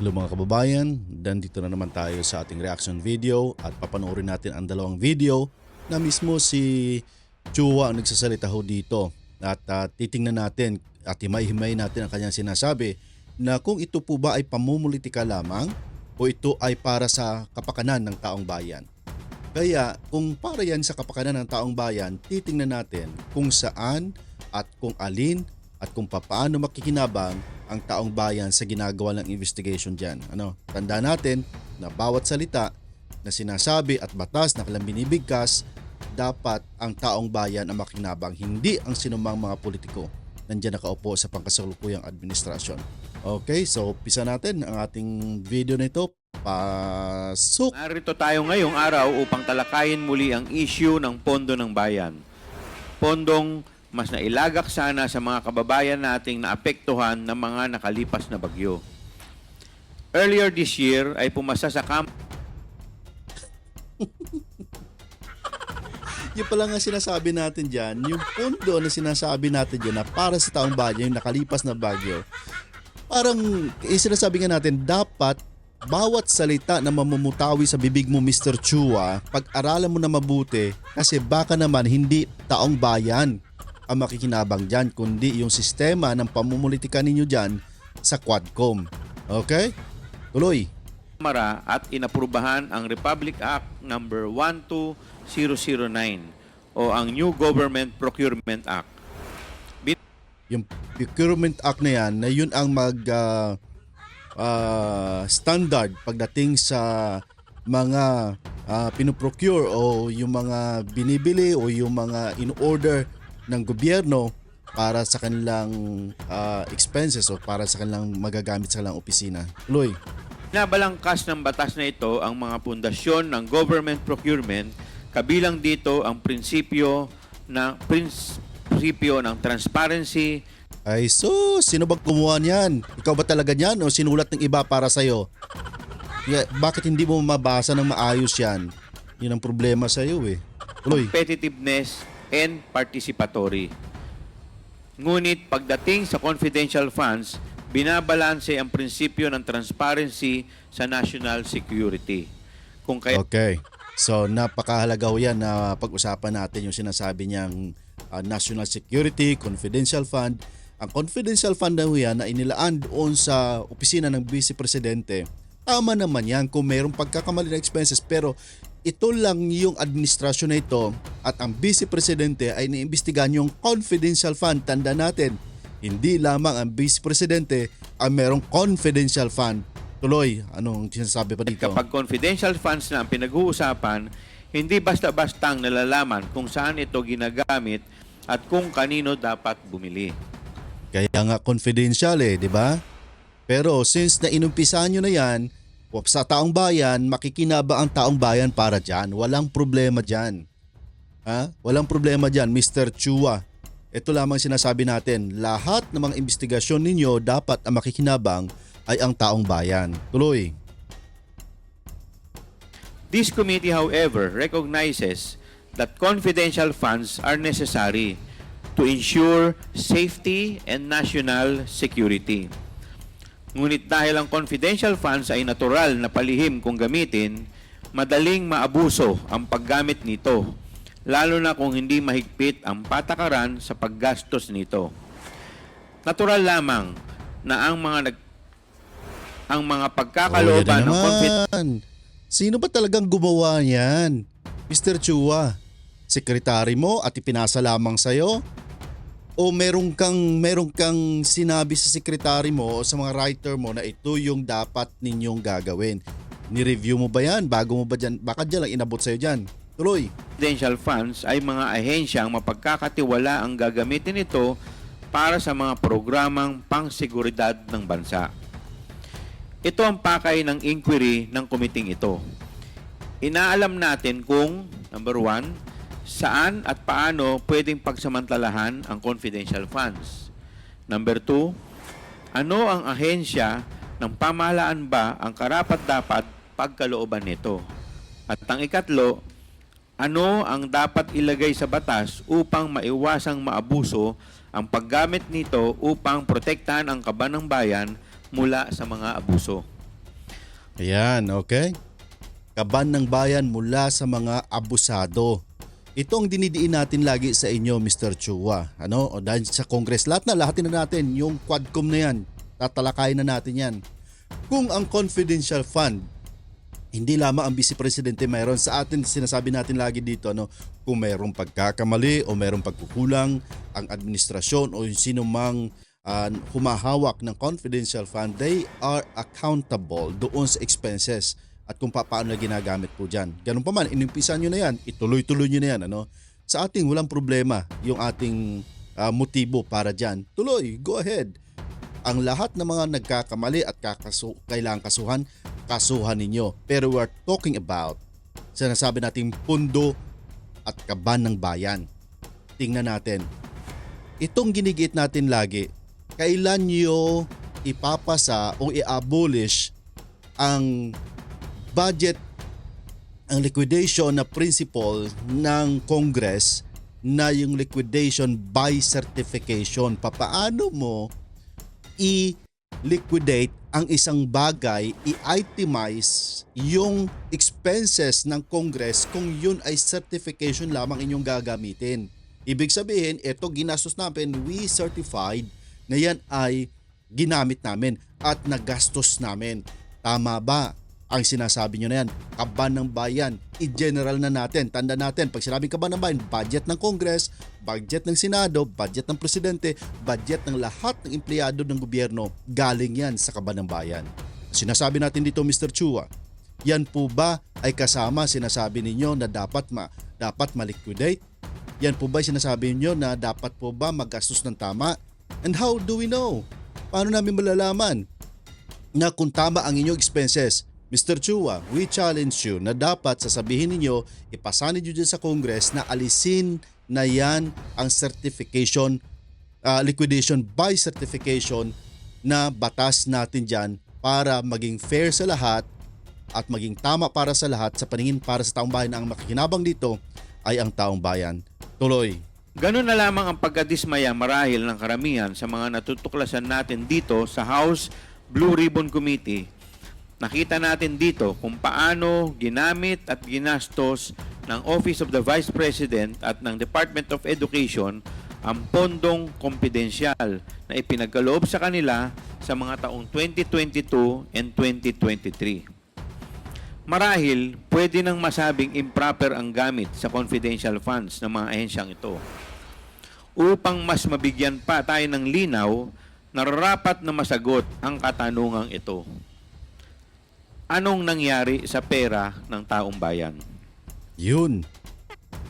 Hello mga kababayan, nandito na naman tayo sa ating reaction video at papanoorin natin ang dalawang video na mismo si Chua ang nagsasalita ho dito at titingnan natin at himay-himay natin ang kanyang sinasabi na kung ito po ba ay pamumulitika lamang o ito ay para sa kapakanan ng taong bayan. Kaya kung para yan sa kapakanan ng taong bayan, titingnan natin kung saan at kung alin at kung paano makikinabang ang taong bayan sa ginagawa ng investigation dyan. Tanda natin na bawat salita na sinasabi at batas na kailang binibigkas, dapat ang taong bayan ang makinabang, hindi ang sinumang mga politiko nandiyan nakaupo sa pangkasalukuyang administrasyon. Okay, so umpisa natin ang ating video na ito. Pasok! Narito tayo ngayong araw upang talakayin muli ang issue ng pondo ng bayan. Pondong mas nailagak sana sa mga kababayan nating naapektuhan ng mga nakalipas na bagyo. Earlier this year ay pumasa sa Yung pala nga sinasabi natin dyan, yung pondo na sinasabi natin dyan na para sa taong bayan, yung nakalipas na bagyo, parang sinasabi nga natin, dapat bawat salita na mamumutawi sa bibig mo, Mr. Chua, pag-aralan mo na mabuti kasi baka naman hindi taong bayan ang makikinabang dyan, kundi yung sistema ng pamumulitika ninyo dyan sa Quadcom. Okay? Tuloy. Kamara at inaprubahan ang Republic Act No. 12009 o ang New Government Procurement Act. Yung Procurement Act na yan, na yun ang standard pagdating sa mga pinoprocure o yung mga binibili o yung mga in-order ng gobyerno para sa kanilang expenses o para sa kanilang magagamit sa kanilang opisina. Tuloy. Nabalangkas ng batas na ito ang mga pundasyon ng government procurement, kabilang dito ang prinsipyo ng transparency. Ay sino ba gumawa niyan? Ikaw ba talaga niyan o sinulat ng iba para sa'yo? Bakit hindi mo mabasa ng maayos yan? Yun ang problema sa'yo eh. Tuloy. Competitiveness and participatory. Ngunit pagdating sa confidential funds, binabalanse ang prinsipyo ng transparency sa national security. Okay. So napakahalaga ho yan na pag-usapan natin yung sinasabi niyang national security, confidential fund. Ang confidential fund na ho yan na inilaan doon sa opisina ng Vice Presidente. Tama naman yan kung mayroong pagkakamali ng expenses, pero ito lang yung administrasyon na ito at ang Vice Presidente ay iniimbestigahan yung confidential fund. Tanda natin, hindi lamang ang Vice Presidente ang mayroong confidential fund. Tuloy, anong sinasabi pa dito? Kapag confidential funds na ang pinag-uusapan, hindi basta-bastang nalalaman kung saan ito ginagamit at kung kanino dapat bumili. Kaya nga confidential di ba? Pero since na inumpisahan nyo na yan, sa taong bayan, makikinabang ang taong bayan para dyan. Walang problema dyan. Walang problema dyan, Mr. Chua. Ito lamang sinasabi natin, lahat ng mga investigasyon ninyo dapat ang makikinabang ay ang taong bayan. Tuloy. This committee, however, recognizes that confidential funds are necessary to ensure safety and national security. Ngunit dahil ang confidential funds ay natural na palihim kung gamitin, madaling maabuso ang paggamit nito, lalo na kung hindi mahigpit ang patakaran sa paggastos nito. Natural lamang na ang mga pagkakalooban ng Sino ba talagang gumawa niyan? Mr. Chua, sekretary mo at ipinasa lamang sa'yo? O meron kang sinabi sa sekretary mo o sa mga writer mo na ito yung dapat ninyong gagawin? Ni-review mo ba yan? Bago mo ba dyan? Baka dyan lang inabot sa'yo dyan. Tuloy. Confidential funds ay mga ahensyang mapagkakatiwala ang gagamitin ito para sa mga programang pangseguridad ng bansa. Ito ang pakay ng inquiry ng komiting ito. Inaalam natin kung, number 1, saan at paano pwedeng pagsamantalahan ang confidential funds. Number 2, ano ang ahensya ng pamahalaan ba ang karapat-dapat pagkalooban nito? At ang ikatlo, ano ang dapat ilagay sa batas upang maiwasang maabuso ang paggamit nito upang protektahan ang kaban ng bayan mula sa mga abuso. Ayan, okay? Kaban ng bayan mula sa mga abusado. Ito ang dinidiin natin lagi sa inyo, Mr. Chua. Ano? O dahil sa Congress, lahatin na natin yung Quadcom na yan. Tatalakayin na natin yan. Kung ang confidential fund, hindi lamang ang Vice Presidente mayroon, sa atin sinasabi natin lagi dito, ano, kung mayroong pagkakamali o mayroong pagkukulang, ang administrasyon o yung sino mang humahawak ng confidential fund, they are accountable doon sa expenses at kung paano na ginagamit po dyan. Ganun pa man, inimpisan nyo na yan, ituloy-tuloy nyo na yan. Ano? Sa ating walang problema yung ating motibo para dyan. Tuloy, go ahead. Ang lahat ng mga nagkakamali at kailangang kasuhan ninyo. Pero we're talking about, sinasabi nating pundo at kaban ng bayan. Tingnan natin. Itong ginigit natin lagi, kailan nyo ipapasa o i-abolish ang budget, ang liquidation na principle ng Congress na yung liquidation by certification. Papaano mo i-liquidate ang isang bagay, i-itemize yung expenses ng Congress kung yun ay certification lamang inyong gagamitin. Ibig sabihin, ito ginastos namin, we certified na yan ay ginamit namin at nagastos namin. Tama ba ang sinasabi nyo na yan? Kaban ng bayan, i-general na natin. Tanda natin, pag sinabing kaban ng bayan, budget ng Congress, budget ng Senado, budget ng Presidente, budget ng lahat ng empleyado ng gobyerno, galing yan sa kaban ng bayan. Sinasabi natin dito, Mr. Chua, yan po ba ay kasama sinasabi ninyo na dapat ma-liquidate? Yan po ba sinasabi ninyo na dapat po ba magastos ng tama? And how do we know? Paano namin malalaman na kung tama ang inyong expenses? Mr. Chua, we challenge you na dapat sasabihin ninyo, ipasanin nyo dyan sa Congress na alisin na yan ang certification, liquidation by certification na batas natin dyan para maging fair sa lahat at maging tama para sa lahat sa paningin para sa taong bayan. Ang makikinabang dito ay ang taong bayan. Tuloy. Ganun na lamang ang pagkadismaya marahil ng karamihan sa mga natutuklasan natin dito sa House Blue Ribbon Committee. Nakita natin dito kung paano ginamit at ginastos ng Office of the Vice President at ng Department of Education ang pondong kompidensyal na ipinagkaloob sa kanila sa mga taong 2022 and 2023. Marahil, pwede nang masabing improper ang gamit sa confidential funds ng mga ahensyang ito. Upang mas mabigyan pa tayo ng linaw, nararapat na masagot ang katanungang ito. Anong nangyari sa pera ng taong bayan? Yun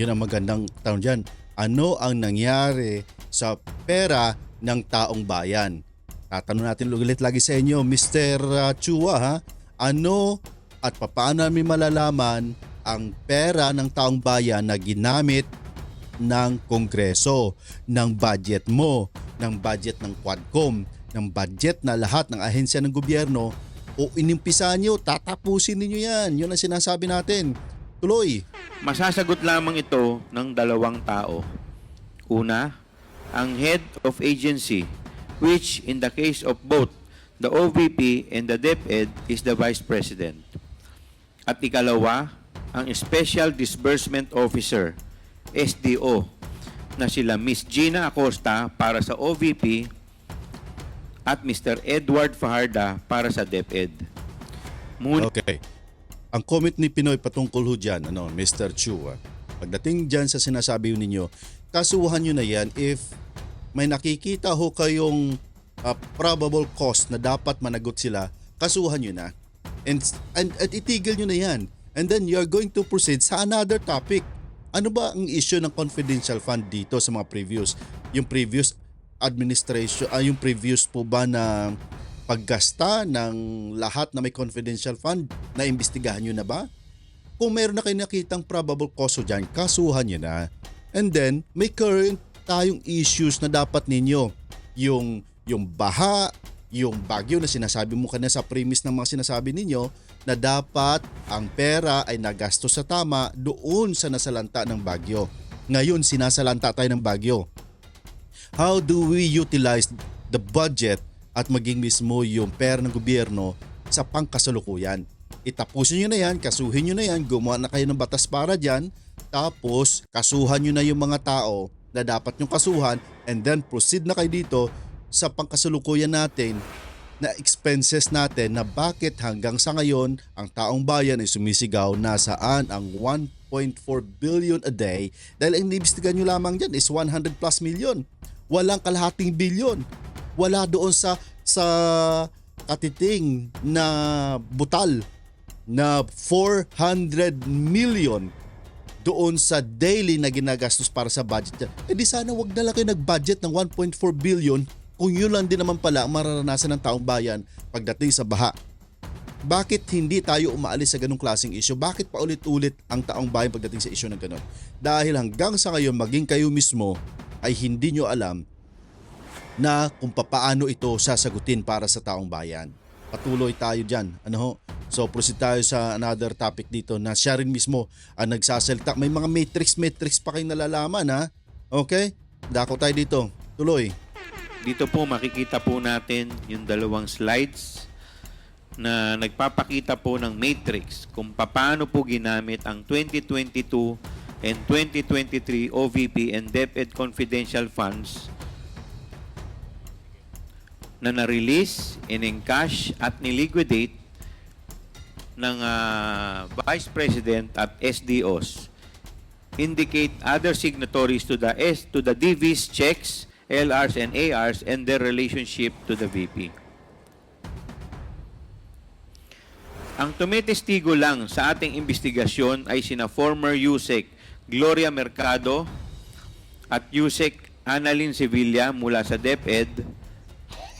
ang magandang tanong dyan. Ano ang nangyari sa pera ng taong bayan? Tatanong natin ulit lagi sa inyo, Mr. Chua, ha? Ano at paano namin malalaman ang pera ng taong bayan na ginamit ng Kongreso, ng budget mo, ng budget ng Quadcom, ng budget na lahat ng ahensya ng gobyerno, o inimpisan nyo, tatapusin ninyo yan. Yun ang sinasabi natin. Tuloy. Masasagot lamang ito ng dalawang tao. Una, ang head of agency, which in the case of both the OVP and the DepEd is the Vice President. At ikalawa, ang Special Disbursement Officer, SDO, na sila Miss Gina Acosta para sa OVP at Mr. Edward Fajarda para sa DepEd. Okay. Ang comment ni Pinoy patungkol ho dyan, Mr. Chua, pagdating dyan sa sinasabi ninyo, kasuhan nyo na yan if may nakikita ho kayong probable cause na dapat managot sila, kasuhan nyo na. And itigil nyo na yan. And then you're going to proceed sa another topic. Ano ba ang issue ng confidential fund dito sa mga previous? Yung previous administration, yung previous po ba na paggasta ng lahat na may confidential fund, na imbestigahan nyo na ba? Kung meron na kayo nakitang probable cause dyan, kasuhan nyo na. And then, may current tayong issues na dapat ninyo. Yung baha, yung bagyo na sinasabi mo kanina sa premise ng mga sinasabi ninyo, na dapat ang pera ay nagastos sa tama doon sa nasalanta ng bagyo. Ngayon, sinasalanta tayo ng bagyo. How do we utilize the budget at maging mismo yung pera ng gobyerno sa pangkasalukuyan. Itapusin nyo na yan, kasuhin nyo na yan, gumawa na kayo ng batas para dyan, tapos kasuhan nyo na yung mga tao na dapat yung kasuhan, and then proceed na kayo dito sa pangkasalukuyan natin na expenses natin na bakit hanggang sa ngayon ang taong bayan ay sumisigaw na saan ang 1.4 billion a day dahil ang iniimbestigahan nyo lamang dyan is 100 plus million. Walang kalahating bilyon. Wala doon sa katiting na butal na 400 million doon sa daily na ginagastos para sa budget. Eh di sana wag na lang kayo nag-budget ng 1.4 billion kung yun lang din naman pala ang mararanasan ng taong bayan pagdating sa baha. Bakit hindi tayo umaalis sa ganung klaseng issue? Bakit paulit-ulit ang taong bayan pagdating sa issue ng ganun? Dahil hanggang sa ngayon maging kayo mismo ay hindi nyo alam na kung papaano ito sasagutin para sa taong bayan. Patuloy tayo dyan. Ano ho? So proceed tayo sa another topic dito na siya rin mismo ang nagsasalita. May mga matrix pa kayong nalalaman ha. Okay? Dako tayo dito. Tuloy. Dito po makikita po natin yung dalawang slides na nagpapakita po ng matrix kung paano po ginamit ang 2022 and 2023 OVP and DepEd confidential funds na na-release, in-encash at niliquidate ng Vice President at SDOs. Indicate other signatories to the DV's checks, LRs and ARs and their relationship to the VP. Ang tumitestigo lang sa ating investigasyon ay sina former USEC Gloria Mercado at USEC Annalyn Sevilla mula sa DepEd,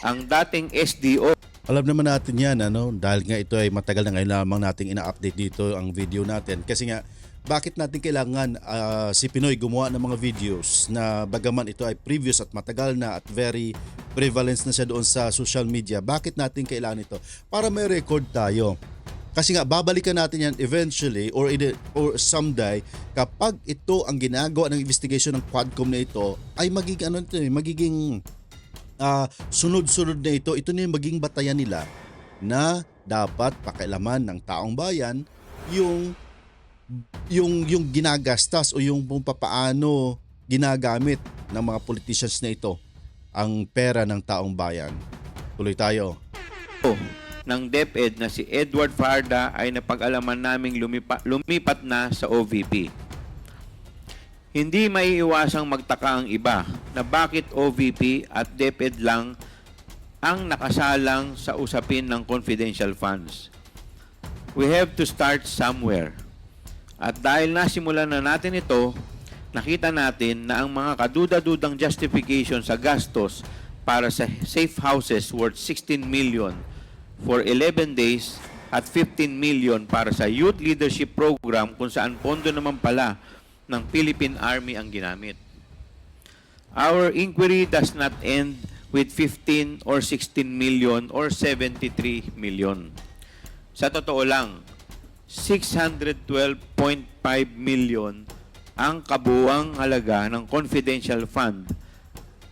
ang dating SDO. Alam naman natin yan dahil nga ito ay matagal na ngayon lamang nating ina-update dito ang video natin. Kasi nga, bakit natin kailangan si Pinoy gumawa ng mga videos na bagaman ito ay previous at matagal na at very prevalence na siya doon sa social media. Bakit natin kailangan ito? Para may record tayo. Kasi nga babalikan natin yan eventually or someday kapag ito ang ginagawa ng investigation ng Quadcom na ito ay magiging sunod-sunod na ito na yung maging batayan nila na dapat pakialaman ng taong bayan yung ginagastas o yung papaano ginagamit ng mga politicians na ito ang pera ng taong bayan. Tuloy tayo. Ng DepEd na si Edward Farda ay napag-alaman naming lumipat na sa OVP. Hindi maiiwasang magtaka ang iba na bakit OVP at DepEd lang ang nakasalang sa usapin ng confidential funds. We have to start somewhere. At dahil nasimulan na natin ito, nakita natin na ang mga kaduda-dudang justification sa gastos para sa safe houses worth 16 million for 11 days at 15 million para sa youth leadership program kung saan pondo naman pala ng Philippine Army ang ginamit. Our inquiry does not end with 15 or 16 million or 73 million. Sa totoo lang, 612.5 million ang kabuuang halaga ng confidential fund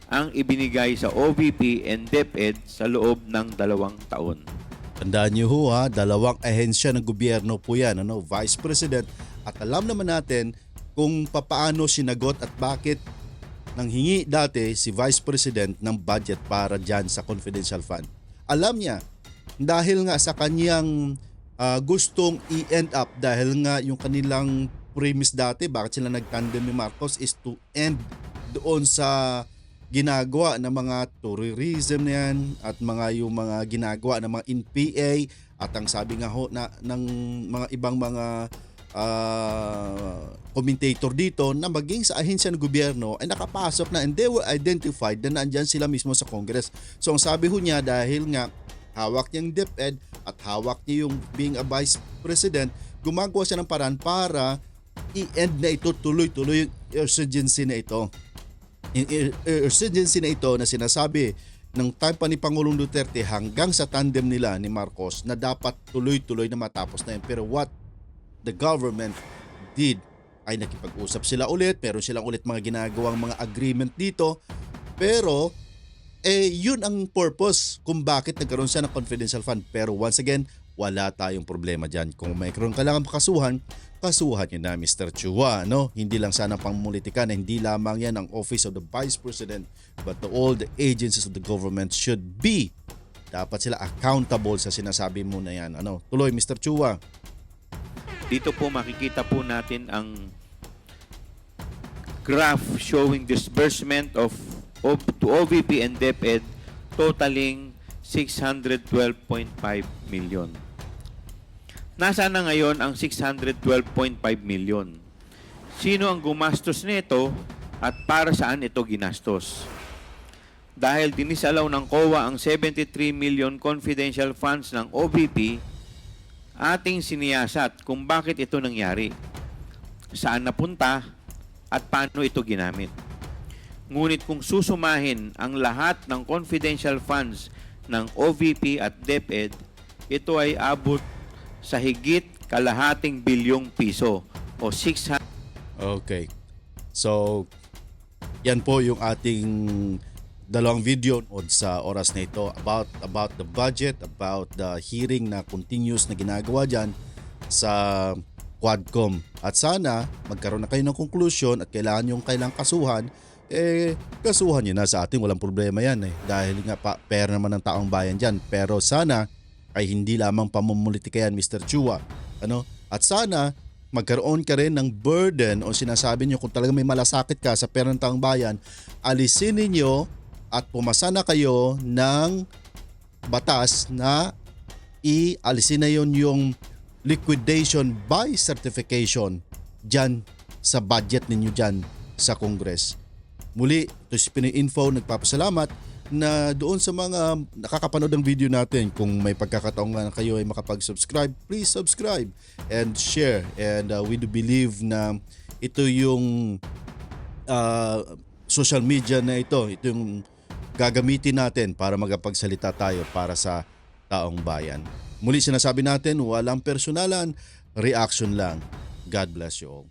ang ibinigay sa OVP and DepEd sa loob ng 2 taon. Tandaan niyo ho dalawang ahensya ng gobyerno po yan, Vice President, at alam naman natin kung papaano sinagot at bakit nanghingi dati si Vice President ng budget para dyan sa confidential fund. Alam niya, dahil nga sa kanyang gustong i-end up, dahil nga yung kanilang premise dati, bakit sila nagtandem ni Marcos is to end doon sa ginagawa ng mga tourism na yan at yung mga ginagawa ng mga NPA at ang sabi nga ho ng mga ibang mga commentator dito na maging sa ahensya ng gobyerno ay nakapasok na and they were identified na nandyan sila mismo sa Congress. So ang sabi ho niya, dahil nga hawak niya yung DepEd at hawak niya yung being a Vice President, gumagawa siya ng paraan para i-end na ito, tuloy-tuloy yung urgency na ito. Urgency na ito na sinasabi ng time pa ni Pangulong Duterte hanggang sa tandem nila ni Marcos na dapat tuloy-tuloy na matapos na yun. Pero what the government did ay nakipag-usap sila ulit, pero silang ulit mga ginagawang mga agreement dito, pero yun ang purpose kung bakit nagkaroon siya ng confidential fund. Pero once again, wala tayong problema dyan. Kung may kailangan pakasuhan, kasuhan nyo na Mr. Chua. No? Hindi lang sana pangmulitika na hindi lamang yan ang Office of the Vice President, but all the agencies of the government should be. Dapat sila accountable sa sinasabi mo na yan. Tuloy Mr. Chua. Dito po makikita po natin ang graph showing disbursement to OVP and DepEd totaling 612.5 million. Nasaan na ngayon ang 612.5 million? Sino ang gumastos nito at para saan ito ginastos? Dahil dinisalaw ng COA ang 73 million confidential funds ng OVP, ating siniyasat kung bakit ito nangyari, saan napunta at paano ito ginamit. Ngunit kung susumahin ang lahat ng confidential funds ng OVP at DepEd, ito ay abot sa higit kalahating bilyong piso o 600. Okay. So, yan po yung ating dalawang video sa oras na ito about the budget, about the hearing na continuous na ginagawa dyan sa Quadcom. At sana magkaroon na kayo ng conclusion at kailangan kasuhan, kasuhan nyo na sa atin. Walang problema yan dahil nga pera naman ng taong bayan dyan. Pero sana ay hindi lamang pamumulitika yan Mr. Chua. At sana magkaroon ka rin ng burden o sinasabi nyo kung talaga may malasakit ka sa pera ng taong bayan, alisin ninyo at pumasa na kayo ng batas na ialisin na yun yung liquidation by certification dyan sa budget ninyo dyan sa Congress. Muli, ito si Pinoy Info, nagpapasalamat na doon sa mga nakakapanood ng video natin. Kung may pagkakataon nga kayo ay makapag-subscribe, please subscribe and share. And we do believe na ito yung social media na ito yung gagamitin natin para magpagsalita tayo para sa taong bayan. Muli sinasabi natin, walang personalan, reaction lang. God bless you all.